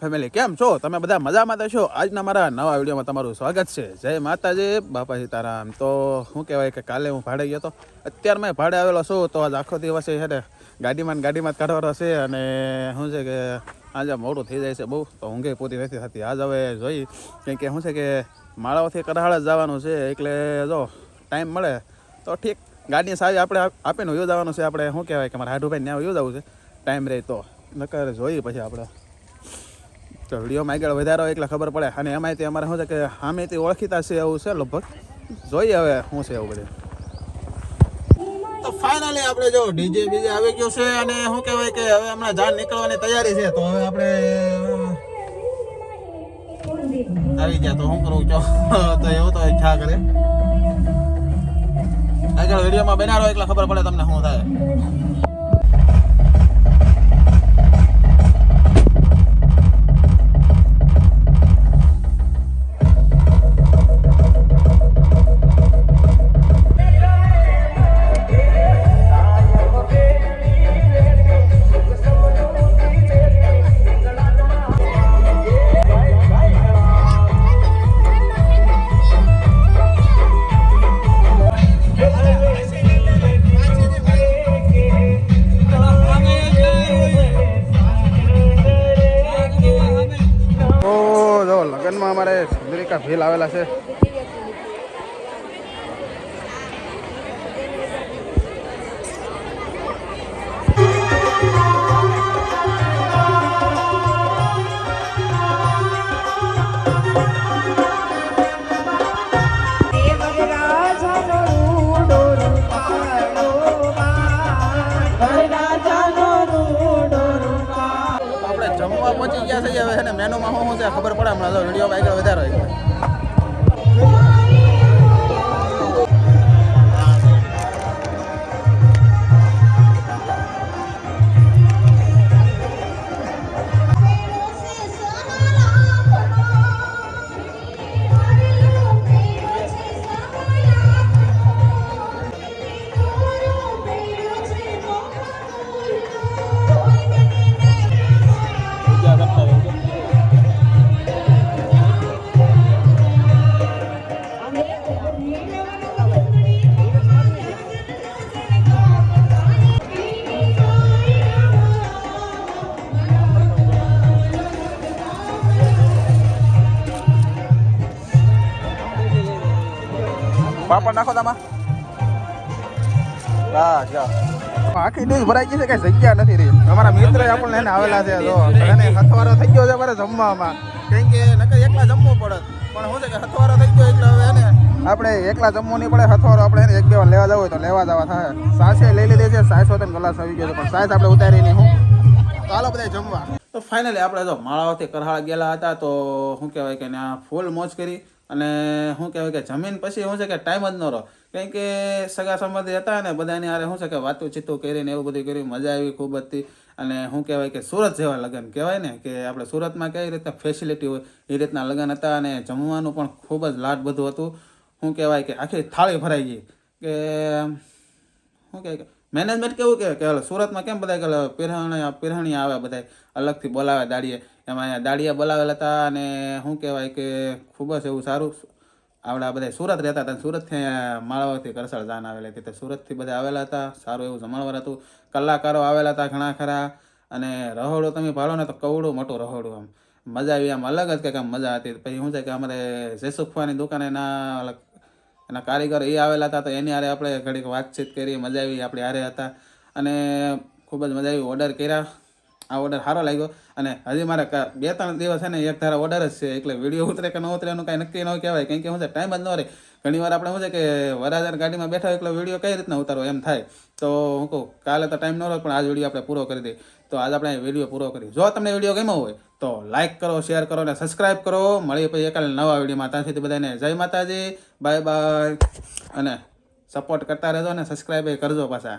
Family કેમ છો તમે બધા મજામાં તો છો? આજના મારા નવા વિડીયોમાં તમારું સ્વાગત છે. જય માતાજી, બાપા સીતારામ. તો શું કહેવાય કે કાલે હું ભાડે ગયો હતો, અત્યારે મેં ભાડે આવેલો છું. તો આજ આખો દિવસ છે ને ગાડીમાં જ કાઢવાનો છે. અને શું છે કે આજે મોડું થઈ જાય છે બહુ, તો ઊંઘે પૂરી નથી થતી. આજ હવે જોઈ કેમ કે શું છે કે માળાઓથી કરાહાળ જ જવાનું છે, એટલે જો ટાઈમ મળે તો ઠીક. ગાડી સારી આપણે આપીને વયો જવાનું છે. આપણે શું કહેવાય કે મારા હાડુભાઈ ત્યાં વયો જવું છે ટાઈમ રહે તો, નકર જોઈએ પછી આપણે તો વિડીયોમાં આગળ વધારો એટલે ખબર પડે. અને એમાંયથી અમારે શું છે કે સામેથી ઓળખીતા છે એવું છે લગભગ, જોઈએ હવે શું છે એવું બધું. તો ફાઇનલી આપણે જો ડીજે બીજે આવી ગયું છે અને શું કહેવાય કે હવે હમણાં જાન નીકળવાની તૈયારી છે. તો હવે આપણે આવી ગયા તો શું કરું છો તો એવું તો ઈચ્છા કરે. આગળ વિડીયોમાં બનાવો એટલે ખબર પડે તમને શું થાય. લગ્નમાં અમારે સુંદરિકા ભીલ આવેલા છે. જમવા પહોંચી ગયા છે હવે ને મેનુમાં શું છે ખબર પડે હમણાં. તો વિડીયો આગળ વધારો પાપડ નાખો તમે. આખી ડીશ ભરાઈ ગઈ છે, કઈ જગ્યા નથી રહી. અમારા મિત્ર આપણને એને આવેલા છે, જો એને હથવારો થઈ ગયો છે મારે જમવામાં. કેમ કે નકર એકલા જમવું પડે, પણ શું છે કે હથવારો થઈ ગયો એટલે હવે એને આપણે એકલા જમવું નહીં પડે. હથવારો આપણે એને એક બે વાર લેવા જવું હોય તો લેવા જવા થાય. સાસે લઈ લીધી છે, સાસો તો ગ્લાસ આવી ગયો છે, પણ સાસ આપણે ઉતારી નહીં. હું તો હાલો બધા જમવા. તો ફાઇનલી આપણે જો માળાઓથી કરહાળ ગયેલા હતા, તો શું કહેવાય કે ત્યાં ફૂલ મોજ કરી. અને શું કહેવાય કે જમીન પછી શું છે કે ટાઈમ જ ન રહો, કેમ કે સગા સંબંધી હતા ને બધાની હારે શું છે કે વાતું ચીતું કરીને એવું બધું કર્યું, મજા આવી ખૂબ હતી. અને શું કહેવાય કે સુરત જેવા લગ્ન કહેવાય ને, કે આપણે સુરતમાં કઈ રીતના ફેસિલિટી હોય એ રીતના લગ્ન હતા. અને જમવાનું પણ ખૂબ જ લાડ બધું હતું. શું કહેવાય કે આખી થાળી ભરાઈ ગઈ. કે શું કહેવાય કે મેનેજમેન્ટ કેવું કે સુરતમાં કેમ બધા પીરહણી આવે બધા અલગથી બોલાવે દાડીએ, એમાં અહીંયા દાડિયા બોલાવેલા હતા. અને શું કહેવાય કે ખૂબ જ એવું સારું. આવડા બધા સુરત રહેતા હતા, સુરતથી માળાઓથી કરસાળ જાન આવેલી હતી, તો સુરતથી બધા આવેલા હતા. સારું એવું જમણવાર હતું, કલાકારો આવેલા હતા ઘણા ખરા. અને રહોડું તમે ભાળો ને તો કવડું મોટું રહોડું, આમ મજા આવી, આમ અલગ જ કંઈક આમ મજા હતી. પછી શું છે કે અમારે જેસુફવાની દુકાને એના કારીગર એ આવેલા હતા, તો એની હારે આપણે ઘડીક વાતચીત કરી, મજા આવી, આપણે હારે હતા. અને ખૂબ જ મજા આવી. ઓર્ડર કર્યા, આ ઓર્ડર સારો લાગ્યો. અને હજી મારે 2-3 દિવસ છે ને એક ધારા ઓર્ડર જ છે, એટલે વિડીયો ઉતરે કે ન ઉતરે એનું કાંઈ નક્કી ન કહેવાય. કેમ કે શું છે ટાઈમ જ ન રહે. ઘણી વાર આપણે શું છે કે વરાજાર ગાડીમાં બેઠા એટલે વિડીયો કઈ રીતના ઉતારો એમ થાય. તો હું કહું કાલે તો ટાઈમ ન રહે, પણ આજ વિડીયો આપણે પૂરો કરી દઈએ. તો આજ આપણે વિડીયો પૂરો કરી. જો તમને વિડીયો ગમ્યો હોય તો લાઇક કરો, શેર કરો અને સબસ્ક્રાઈબ કરો. મળીએ પછી એક નવા વિડીયોમાં. ત્યાં સુધી બધાને જય માતાજી, બાય બાય. અને સપોર્ટ કરતા રહેજો અને સબસ્ક્રાઈબ કરજો પાછા.